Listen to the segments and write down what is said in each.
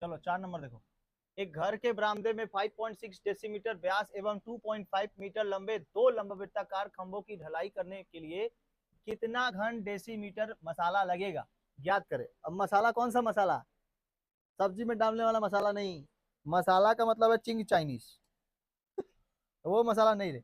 चलो 4 नंबर देखो। एक घर के बरामदे में 5.6 डेसीमीटर व्यास एवं 2.5 मीटर लंबे दो लंबवृत्ताकार खंभों की ढलाई करने के लिए कितना घन डेसीमीटर मसाला लगेगा, ज्ञात करें। अब मसाला कौन सा मसाला? सब्जी में डालने वाला मसाला नहीं। मसाला का मतलब है चिंग चाइनीज, वो मसाला नहीं रे।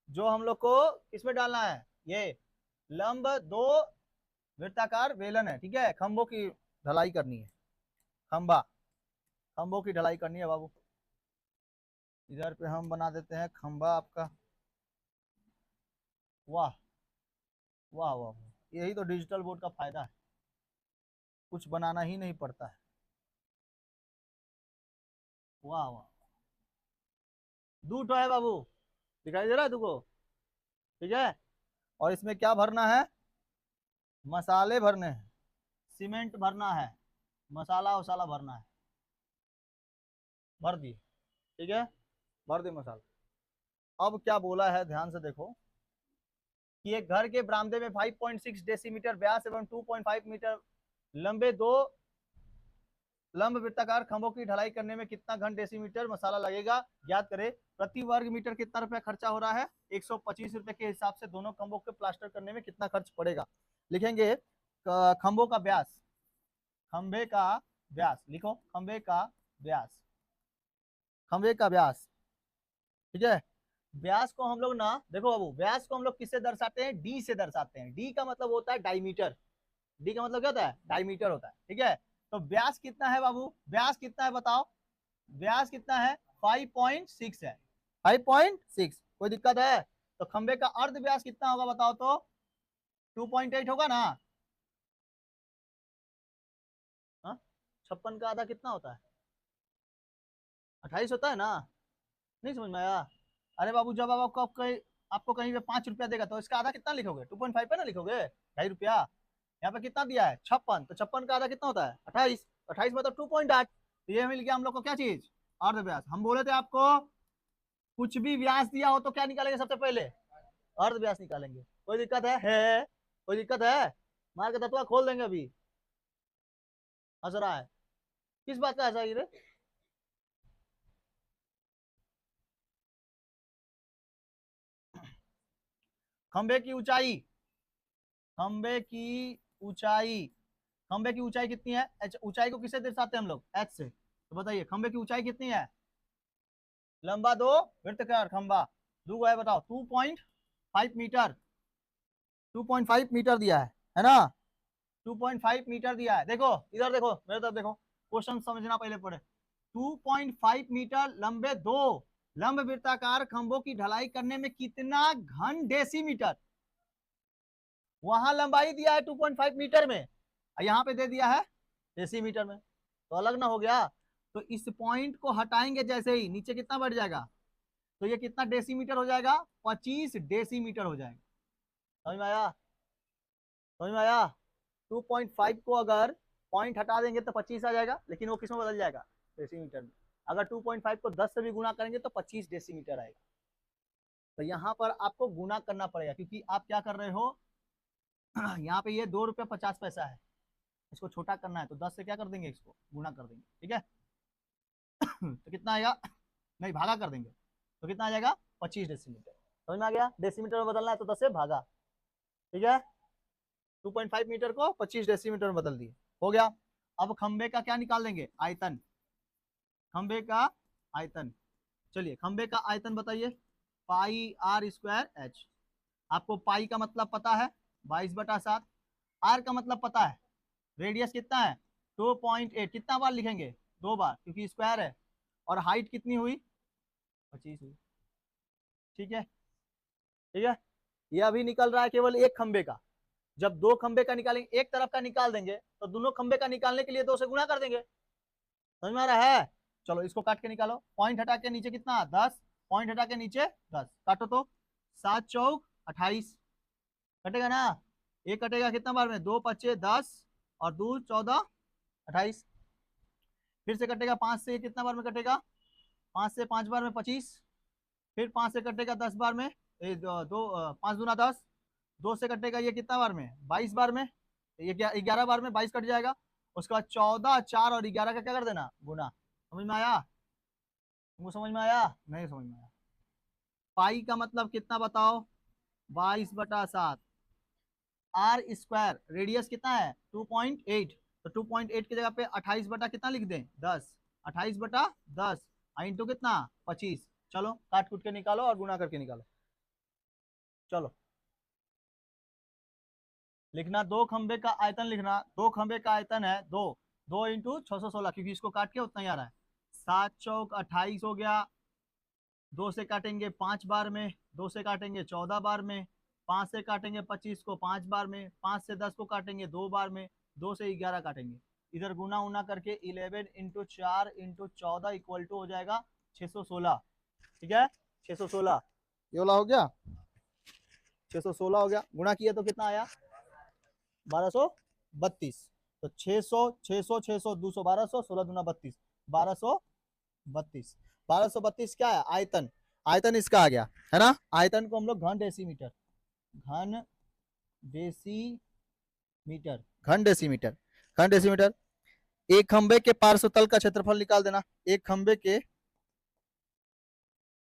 जो हम लोग को किसमें डालना है, ये लंब दो वृत्ताकार बेलन है, ठीक है, खंभों की ढलाई करनी है। खंभा, खंभों की ढलाई करनी है बाबू। इधर पे हम बना देते हैं खंभा आपका। वाह वाह वाह, यही तो डिजिटल बोर्ड का फायदा है, कुछ बनाना ही नहीं पड़ता है। वाह वाह, दूठो है बाबू, दिखाई दे रहा है तुमको? ठीक है। और इसमें क्या भरना है? मसाले भरने हैं, सीमेंट भरना है, मसाला वसाला भरना है। भर दिए, ठीक है, भर दिए मसाला। अब क्या बोला है ध्यान से देखो कि एक घर के बरामदे में 5.6 डेसीमीटर व्यास एवं 2.5 मीटर लंबे दो लंब वृत्ताकार खंभों की ढलाई करने में कितना घन डेसीमीटर मसाला लगेगा, ज्ञात करें। प्रति वर्ग मीटर कितना रुपया खर्चा हो रहा है? 125 रुपए के हिसाब से दोनों खंभों के प्लास्टर करने में कितना खर्च पड़ेगा। लिखेंगे खंभों का व्यास, खंभे का व्यास लिखो, खंभे का व्यास, खंभे का व्यास, ठीक है। व्यास को हम लोग ना देखो बाबू, व्यास को हम लोग किससे दर्शाते हैं? डी से दर्शाते हैं। डी का मतलब होता है डायमीटर। डी का मतलब क्या होता है? डायमीटर होता है, ठीक है। तो व्यास कितना है बाबू? व्यास कितना है बताओ? व्यास कितना है? 5.6 है, 5.6। कोई दिक्कत है? तो खंबे का अर्ध व्यास कितना होगा बताओ तो? 2.8 होगा ना? हाँ, 56 का आधा कितना होता है? 28 होता है ना? नहीं समझ में आया? अरे बाबू, जब आपको कहीं पे 5 रुपया देगा तो इसका आधा कितना लिखोगे? 2.5 पे ना लिखोगे, 2.5 रुपया। यहाँ पे कितना दिया है? 56, तो 56 का आधा कितना होता है? 28। 28 मतलब 2.8। तो ये मिल गया हम लोग को क्या चीज? अर्ध व्यास। हम बोले थे आपको कुछ भी व्यास दिया हो तो क्या निकालेंगे सबसे पहले? अर्ध व्यास निकालेंगे। कोई दिक्कत है? कोई दिक्कत है? मार के तत्वा खोल देंगे अभी। हंस रहा है, किस बात का हंसा रे? खंबे की ऊंचाई, खंबे की ऊंचाई, खंबे की ऊंचाई कितनी है? ऊंचाई को किससे दर्शाते हैं हम लोग? एच से। तो बताइए खंबे की ऊंचाई कितनी है? लंबा दो वृत्ताकार खंबा, दो है, बताओ। 2.5 मीटर, 2.5 मीटर दिया है ना? 2.5 मीटर दिया है। देखो इधर देखो, मेरे तरफ देखो, क्वेश्चन समझना पहले पड़े। 2.5 मीटर लंबे दो लंब वृत्ताकार खंभों की ढलाई करने में कितना घन डेसीमीटर? वहां लंबाई दिया है 2.5 मीटर में, यहाँ पे दे दिया है डेसीमीटर में, तो अलग ना हो गया। तो इस पॉइंट को हटाएंगे जैसे ही, नीचे कितना बढ़ जाएगा? तो ये कितना डेसीमीटर हो जाएगा? 25 डेसीमीटर हो जाएगा। समझ में आया? समझ में आया? 2.5 को अगर पॉइंट हटा देंगे तो 25 आ जाएगा, लेकिन वो किसमें बदल जाएगा? डेसीमीटर में। अगर 2.5 को 10 से भी गुना करेंगे तो 25 डेसीमीटर आएगा। तो यहाँ पर आपको गुना करना पड़ेगा, क्योंकि आप क्या कर रहे हो यहाँ पे ये 2 रुपया 50 पैसा है, इसको छोटा करना है तो 10 से क्या कर देंगे, इसको गुना कर देंगे, ठीक है। तो कितना आएगा? नहीं, भागा कर देंगे, तो कितना आ जाएगा? 25 डेसीमीटर। समझ में आ गया? डेसीमीटर में बदलना है तो 10 से भागा, ठीक है। 2.5 मीटर को 25 डेसीमीटर में बदल दिए, हो गया। अब खंबे का क्या निकाल देंगे? आयतन, खंबे का आयतन। चलिए खंबे का आयतन बताइए। पाई आर स्क्वायर एच। आपको पाई का मतलब पता है, 22/7। आर का मतलब पता है, रेडियस कितना है? 2.8। कितना बार लिखेंगे? 2 बार, क्योंकि स्क्वायर है। और हाइट कितनी हुई? 25 हुई, ठीक है, ठीक है। ये अभी निकल रहा है केवल एक खंबे का। जब दो खंबे का निकालेंगे, एक तरफ का निकाल देंगे तो दोनों खंबे का निकालने के लिए 2 से गुना कर देंगे। समझ में आ रहा है? चलो इसको काट के निकालो। पॉइंट हटा के नीचे कितना? 10। पॉइंट हटा के नीचे 10, काटो तो। 7 चौक 28, कटेगा ना? एक कटेगा कितना बार में? 2 5 10 और 2 14 28। फिर से कटेगा 5 से, कितना बार में कटेगा? 5 से 5 बार में 25। फिर 5 से कटेगा 10 बार में, 5 दूना 10। 2 से कटेगा ये कितना बार में? 22 बार में। ये 11 बार में 22 कट जाएगा। उसके बाद 14, 4 और 11 का क्या कर देना, गुना। समझ में आया, तुमको समझ में आया, नहीं समझ में आया। पाई का मतलब कितना बताओ, 22/7। आर स्क्वायर रेडियस कितना है 2.8, तो 2.8 की जगह पे 28 बटा कितना लिख दें 10, 28/10 इंटू कितना 25। चलो काट कूट के निकालो और गुना करके निकालो। चलो लिखना, दो खंबे का आयतन लिखना, दो खंबे का आयतन है दो, 2 × 616, क्योंकि इसको काट के उतना ही आ रहा है। 7 × 4 = 28 हो गया, 2 से काटेंगे 5 बार में, 2 से काटेंगे 14 बार में, 5 से काटेंगे 25 को 5 बार में, 5 से 10 को काटेंगे 2 बार में, 2 से 11 काटेंगे। इधर गुना उना करके 11 × 4 × 14 इक्वल टू हो जाएगा 616। ठीक है 616, ये वाला हो गया, 616 हो गया। गुणा किया तो कितना आया 1232। तो 600 600 600 200 1200, 16 दूना 32, 1232। 1232 क्या है आयतन, आयतन इसका आ गया है ना। आयतन को हम लोग घन डेसीमीटर, घन डेसीमीटर, घन डेसीमीटर, घन डेसीमीटर। एक खंबे के पार्श्व तल का क्षेत्रफल निकाल देना, एक खंबे के,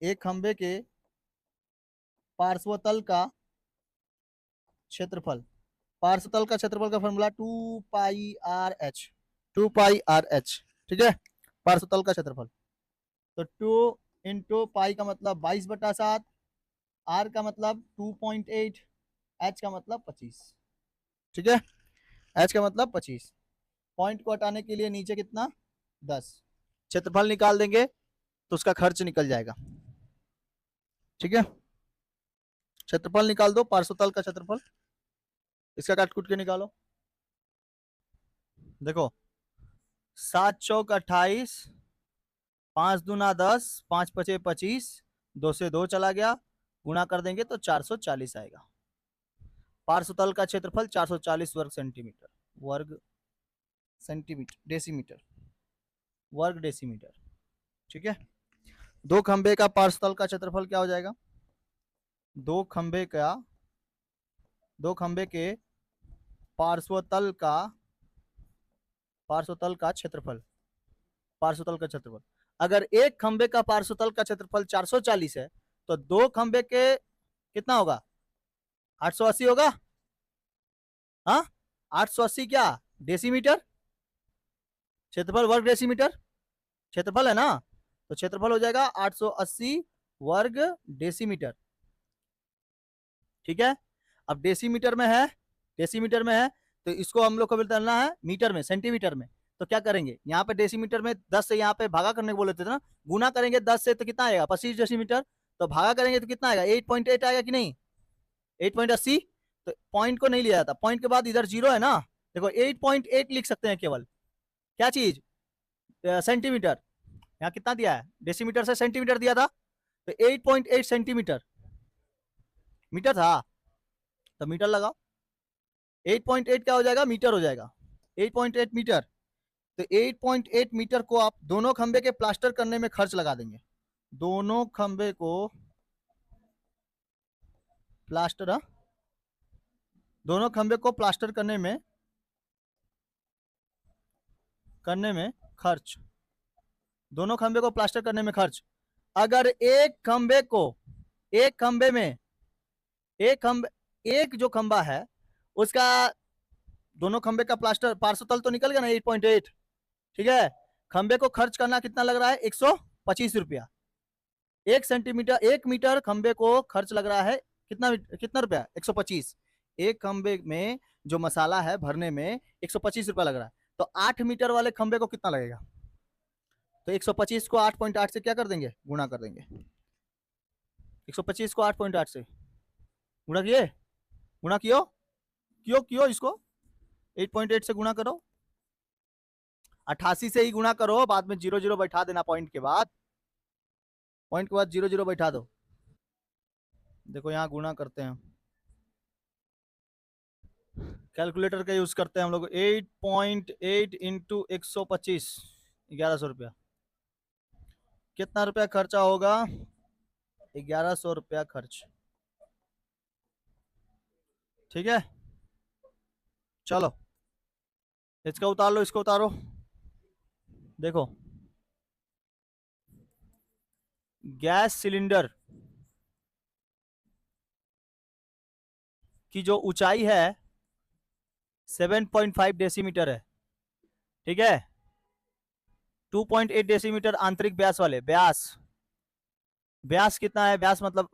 एक खंबे के पार्श्व तल का क्षेत्रफल, पार्श्वतल का क्षेत्रफल का फॉर्मूला 2πr/h, 2πr/h। ठीक है पार्श्वतल का क्षेत्रफल, तो 2 × पाई का मतलब 22/7, आर का मतलब 2.8, एच का मतलब 25। ठीक है एच का मतलब 25। पॉइंट को हटाने के लिए नीचे कितना 10, क्षेत्रफल निकाल देंगे तो उसका खर्च निकल जाएगा। ठीक है क्षेत्रफल निकाल दो, पार्श्वतल का क्षेत्रफल, इसका काट कूट के निकालो। देखो 7 × 28, 5 दूना 10, 5 × 5 = 25, 2 से 2 चला गया, गुणा कर देंगे तो 440 आएगा। पार्श्वतल का क्षेत्रफल 440 वर्ग सेंटीमीटर, वर्ग सेंटीमीटर, डेसीमीटर, वर्ग डेसीमीटर। ठीक है दो खंबे का पार्श्वतल का क्षेत्रफल क्या हो जाएगा, दो खंबे का, दो खंबे के पार्श्वतल का, पार्श्वतल का क्षेत्रफल, पार्श्वतल का क्षेत्रफल। अगर एक खंबे का पार्श्वतल का क्षेत्रफल 440 है तो दो खंबे के कितना होगा 880 होगा। हाँ 880 क्या डेसीमीटर, क्षेत्रफल वर्ग डेसीमीटर, क्षेत्रफल है ना, तो क्षेत्रफल हो जाएगा 880 वर्ग डेसीमीटर। ठीक है अब डेसीमीटर में है, डेसीमीटर में है तो इसको हम लोग को बदलना है मीटर में, सेंटीमीटर में। तो क्या करेंगे यहाँ पे डेसीमीटर में 10 से यहाँ पे भागा करने को बोले थे ना, गुना करेंगे 10 से तो कितना आएगा 25 डेसीमीटर, तो भागा करेंगे तो कितना आएगा 8.8 आएगा कि नहीं 8.80। तो पॉइंट को नहीं लिया जाता, पॉइंट के बाद इधर जीरो है ना, देखो 8.8 लिख सकते हैं केवल, क्या चीज सेंटीमीटर, यहाँ कितना दिया है डेसीमीटर से सेंटीमीटर दिया था, तो 8.8 सेंटीमीटर, मीटर था तो मीटर लगाओ, 8.8 क्या हो जाएगा मीटर हो जाएगा, 8.8 मीटर। तो 8.8 मीटर को आप दोनों खंबे के प्लास्टर करने में खर्च लगा देंगे, दोनों खंबे को प्लास्टर, दोनों खंबे को प्लास्टर करने में खर्च, दोनों खंबे को प्लास्टर करने में खर्च। अगर एक खंबे को, एक खंबे में, एक खंबे, एक जो खंबा है उसका दोनों खंबे का प्लास्टर पार्श्वतल तो निकल गया ना 8.8। ठीक है खंबे को खर्च करना कितना लग रहा है 125 रुपया, 1 सेंटीमीटर, 1 मीटर खंबे को खर्च लग रहा है कितना, कितना रुपया 125। एक खंबे में जो मसाला है भरने में 125 रुपया लग रहा है, तो 8 मीटर वाले खंबे को कितना लगेगा, तो 125 को 8.8 से क्या कर देंगे गुणा कर देंगे, 125 को 8.8 से गुणा किए, गुणा कियो, क्यों कियो इसको 8.8 से गुणा करो, 88 से ही गुणा करो, बाद में 0 0 बैठा देना, पॉइंट के बाद, पॉइंट के बाद 0 0 बैठा दो। देखो यहाँ गुणा करते हैं, कैलकुलेटर का यूज करते हैं हम लोग, 8.8 इंटू 125, 1100 रुपया, कितना रुपया खर्चा होगा 1100 रुपया खर्च। ठीक है चलो इसका उतार लो, इसको उतारो। देखो, गैस सिलेंडर की जो ऊंचाई है 7.5 डेसीमीटर है, ठीक है। 2.8 डेसीमीटर आंतरिक व्यास वाले, व्यास व्यास कितना है, व्यास मतलब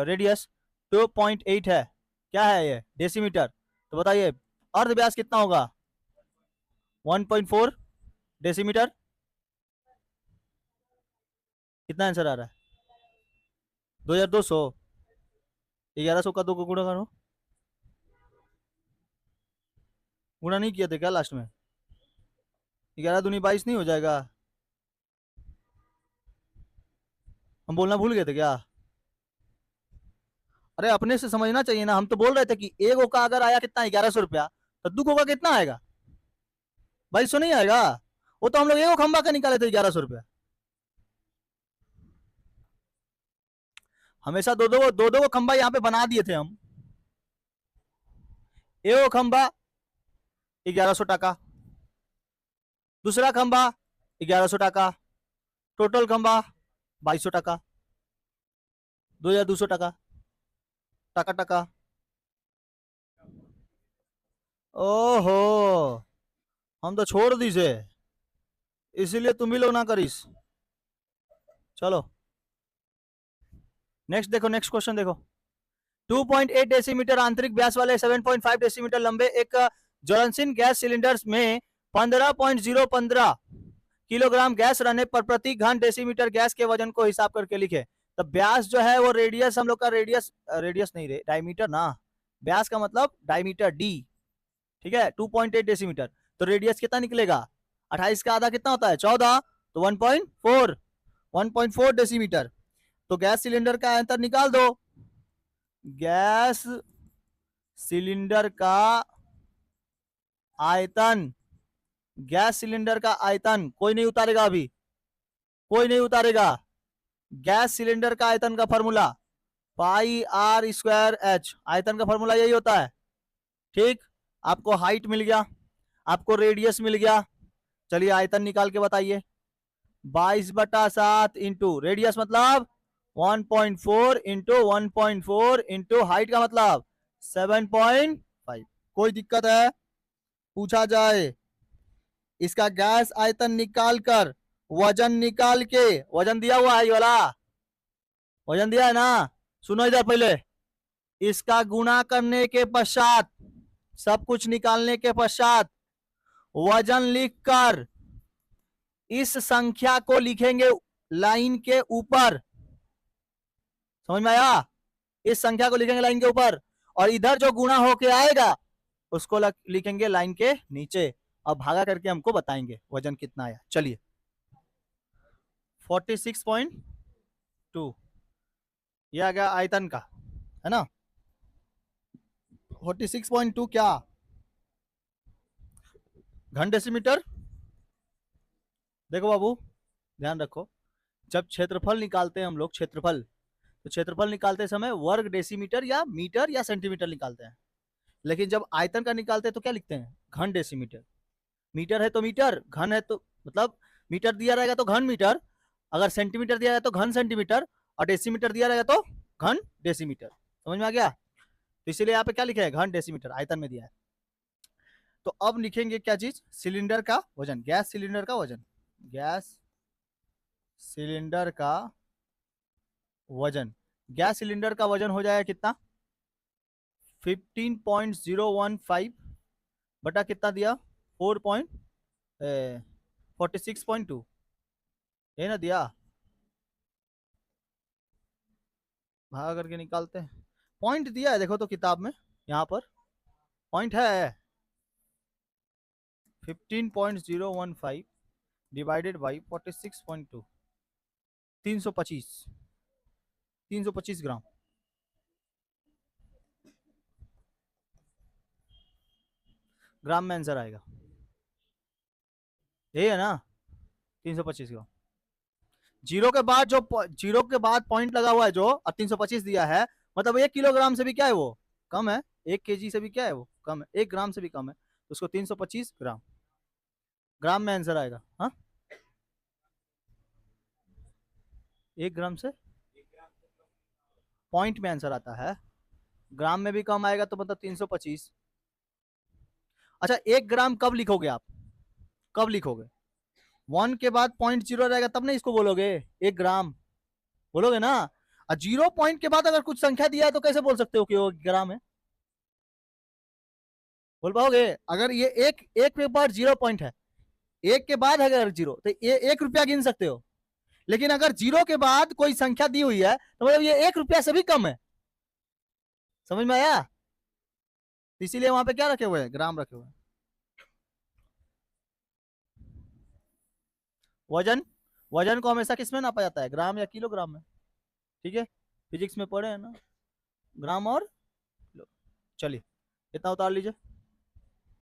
रेडियस 2.8 है, क्या है ये, डेसीमीटर। तो बताइए अर्ध व्यास कितना होगा, 1.4 डेसीमीटर। कितना आंसर आ रहा है, 2200। 1100 का 2 को गुणा करो, गुणा नहीं किया थे क्या लास्ट में, 11 दूनी 22 नहीं हो जाएगा, हम बोलना भूल गए थे क्या। अरे अपने से समझना चाहिए ना, हम तो बोल रहे थे कि एक का अगर आया कितना 1100 रुपया, तो दो का कितना आएगा, 2200 नहीं आएगा। वो तो हम लोग एक खंबा का निकाले थे 1100 रुपया। हमेशा दो दो खंबा यहाँ पे बना दिए थे हम। एक खंबा 1100 टका, दूसरा खंबा 1100 टका, टोटल खंबा 2200 टका, 2200 टका, टका टका। ओहो, हम तो छोड़ दी से, इसीलिए तुम ही लोग ना करीस। चलो नेक्स्ट देखो, नेक्स्ट क्वेश्चन देखो। 2.8 डेसीमीटर आंतरिक व्यास वाले 7.5 डेसीमीटर लंबे एक ज्वलनशील गैस सिलेंडर में 15.015 किलोग्राम गैस रहने पर प्रति घन डेसीमीटर गैस के वजन को हिसाब करके लिखे। तो व्यास जो है वो रेडियस, हम लोग का रेडियस, रेडियस नहीं रे, डायमीटर ना, व्यास का मतलब डायमीटर डी, ठीक है। 2.8 डेसीमीटर, तो रेडियस कितना निकलेगा, 28 का आधा कितना होता है 14, तो 1.4 डेसीमीटर। तो गैस सिलेंडर का आंसर निकाल दो। गैस सिलेंडर का आयतन, गैस सिलेंडर का आयतन, कोई नहीं उतारेगा अभी, कोई नहीं उतारेगा। गैस सिलेंडर का आयतन का formula pi r square h, आयतन का फॉर्मूला यही होता है, ठीक। आपको हाइट मिल गया, आपको रेडियस मिल गया, चलिए आयतन निकाल के बताइए। 22/7 इंटू रेडियस मतलब 1.4 इंटू 1.4 इंटू हाइट का मतलब 7.5। कोई दिक्कत है, पूछा जाए। इसका गैस आयतन निकाल कर वजन निकाल के, वजन दिया हुआ है ये वाला, वजन दिया है ना, सुनो इधर पहले। इसका गुणा करने के पश्चात, सब कुछ निकालने के पश्चात वजन लिखकर इस संख्या को लिखेंगे लाइन के ऊपर, समझ में आया, इस संख्या को लिखेंगे लाइन के ऊपर, और इधर जो गुणा होके आएगा उसको लिखेंगे लाइन के नीचे, और भागा करके हमको बताएंगे वजन कितना आया। चलिए 46.2 ये आ गया आयतन का, है ना। 46.2 क्या, घन डेसीमीटर। देखो बाबू ध्यान रखो, जब क्षेत्रफल निकालते हैं हम लोग, क्षेत्रफल, तो क्षेत्रफल निकालते समय वर्ग डेसीमीटर या मीटर या सेंटीमीटर निकालते हैं, लेकिन जब आयतन का निकालते हैं तो क्या लिखते हैं, घन डेसीमीटर। मीटर है तो मीटर, घन है तो मतलब मीटर दिया रहेगा तो घन मीटर, अगर सेंटीमीटर दिया जाए तो घन सेंटीमीटर, और डेसीमीटर दिया रहेगा तो घन डेसीमीटर। समझ में आ गया, तो इसीलिए यहाँ पे क्या लिखा है, घन डेसीमीटर, आयतन में दिया है। तो अब लिखेंगे क्या चीज, सिलेंडर का वजन, गैस सिलेंडर का वजन, गैस सिलेंडर का वजन। गैस सिलेंडर का वजन हो जाएगा कितना, 15.015 बटा कितना दिया, 46.2, ये ना दिया, भाग करके निकालते हैं। पॉइंट दिया है देखो तो किताब में, यहाँ पर पॉइंट है, 15.015 डिवाइडेड बाई 46.2, 325 ग्राम। ग्राम में आंसर आएगा, यही है ना, 325 ग्राम। जीरो के बाद जो, जीरो के बाद पॉइंट लगा हुआ है जो, और 325 दिया है, मतलब 1 किलोग्राम से भी क्या है वो कम है, 1 केजी से भी क्या है वो कम है, 1 ग्राम से भी कम है, तो उसको 325 ग्राम। ग्राम में आंसर आएगा। हाँ, 1 ग्राम से पॉइंट में आंसर आता है, ग्राम में भी कम आएगा तो मतलब 325। अच्छा, 1 ग्राम कब लिखोगे आप, कब लिखोगे? 1 के बाद .0 रहेगा तब नहीं इसको बोलोगे 1 ग्राम, बोलोगे ना। और 0 पॉइंट के बाद अगर कुछ संख्या दिया है तो कैसे बोल सकते हो कि वो ग्राम है? बोल पाओगे? अगर ये एक एक के बाद 0 पॉइंट है, 1 के बाद है अगर 0 तो ये 1 रुपया गिन सकते हो। लेकिन अगर 0 के बाद कोई संख्या दी हुई है तो मतलब ये 1 रुपया से भी कम है। समझ में आया? इसीलिए वहां पे क्या रखे हुए हैं, ग्राम रखे हुए हैं। वजन, वजन को हमेशा किस में नापा जाता है, ग्राम या किलोग्राम में? ठीक है, फिजिक्स में पढ़े हैं ना, ग्राम और किलो। चलिए, इतना उतार लीजिए।